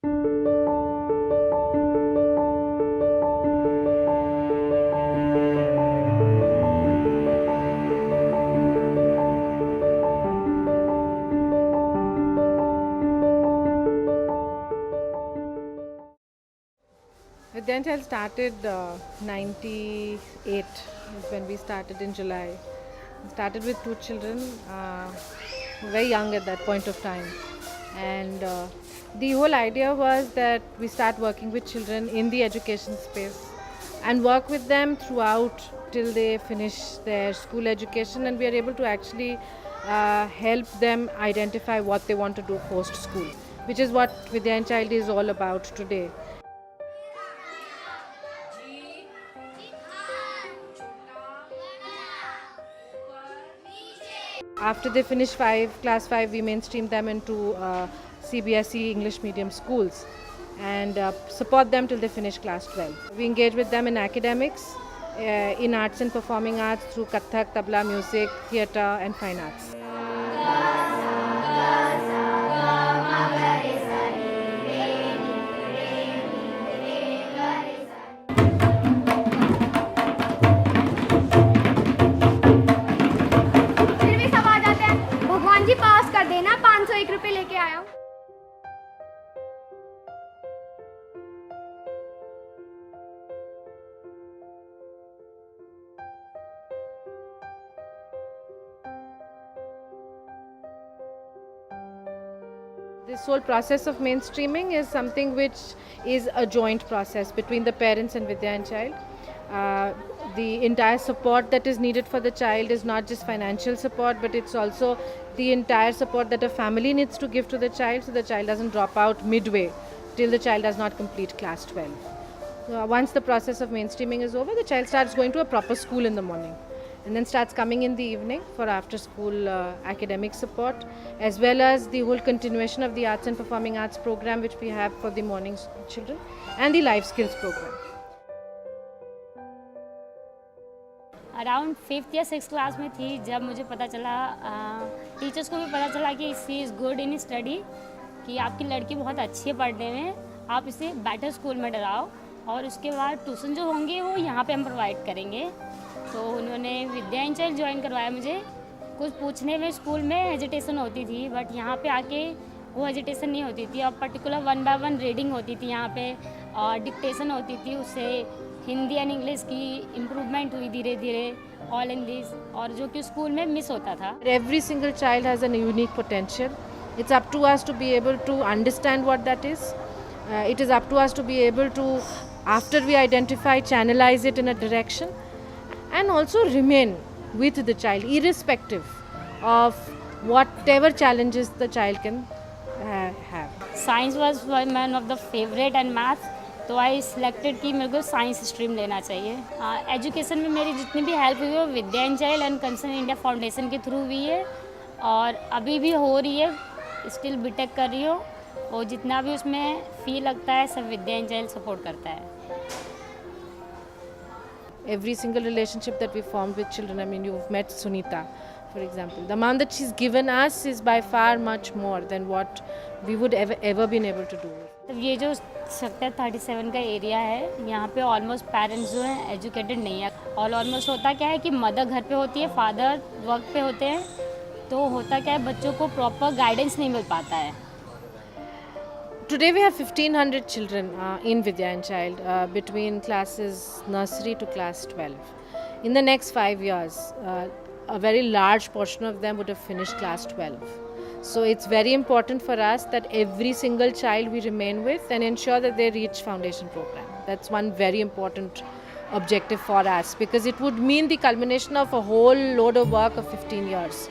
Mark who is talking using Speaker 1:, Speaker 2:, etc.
Speaker 1: Vidyanchal started 98 is when we started in July. We started with 2 children, very young at that point of time. And the whole idea was that we start working with children in the education space and work with them throughout till they finish their school education, and we are able to actually help them identify what they want to do post school, which is what Vidyanchal is all about today. After they finish class 5, we mainstream them into CBSE English medium schools and support them till they finish class 12. We engage with them in academics, in arts and performing arts through Kathak, Tabla, music, theatre and fine arts.
Speaker 2: फिर भी सब आ जाते हैं, भगवान जी पास कर देना, 501 रुपये लेके आया हूँ।
Speaker 1: This whole process of mainstreaming is something which is a joint process between the parents and Vidyanchal. The entire support that is needed for the child is not just financial support, but it's also the entire support that a family needs to give to the child so the child doesn't drop out midway till the child does not complete class 12. Once the process of mainstreaming is over, the child starts going to a proper school in the morning and then starts coming in the evening for after school academic support, as well as the whole continuation of the arts and performing arts program which we have for the morning children, and the life skills program.
Speaker 3: Around 5th या 6th class में थी जब मुझे पता चला, teachers को भी पता चला कि she is good in study, कि आपकी लड़की बहुत अच्छी है पढ़ने में, आप इसे बेटर स्कूल में डलाओ और उसके बाद ट्यूशन जो होंगे वो यहाँ पे हम प्रोवाइड करेंगे। तो उन्होंने विद्यांचल ज्वाइन करवाया मुझे। कुछ पूछने में स्कूल में हेजिटेशन होती थी, बट यहाँ पे आके वो हेजिटेशन नहीं होती थी और पर्टिकुलर 1 by 1 रीडिंग होती थी यहाँ पे और डिक्टेशन होती थी। उससे हिंदी एंड इंग्लिश की इम्प्रूवमेंट हुई धीरे धीरे, ऑल इन दिस, और जो कि स्कूल में मिस होता था।
Speaker 1: Every single child has a unique potential. It's up to us to be able to understand what that is. It is up to us to be able to, after we identify, channelize it in a direction and also remain with the child irrespective of whatever challenges the child can have.
Speaker 3: Science was one of the favourite and math, तो I selected कि मेरे को science stream लेना चाहिए। Education में मेरी जितनी भी हेल्प हुई है वो Vidyanchal and concern India foundation के थ्रू हुई है और अभी भी हो रही है, स्टिल बीटेक कर रही हूँ और जितना भी उसमें फ़ी लगता है सब विद्यांचल सपोर्ट करता है।
Speaker 1: Every single relationship that we formed with children, I mean, you've met Sunita, for example. The amount that she's given us is by far much more than what we would ever been able to do.
Speaker 3: ये जो sector 37 का area है, यहाँ पे almost parents जो हैं educated नहीं है और ऑलमोस्ट होता क्या है कि मदर घर पे होती है, फादर वर्क पे होते हैं, तो होता क्या है बच्चों को प्रॉपर गाइडेंस नहीं मिल पाता है।
Speaker 1: Today we have 1500 children in Vidyanchal between classes nursery to class 12. In the next 5 years, a very large portion of them would have finished class 12. So it's very important for us that every single child we remain with and ensure that they reach foundation program. That's one very important objective for us because it would mean the culmination of a whole load of work of 15 years.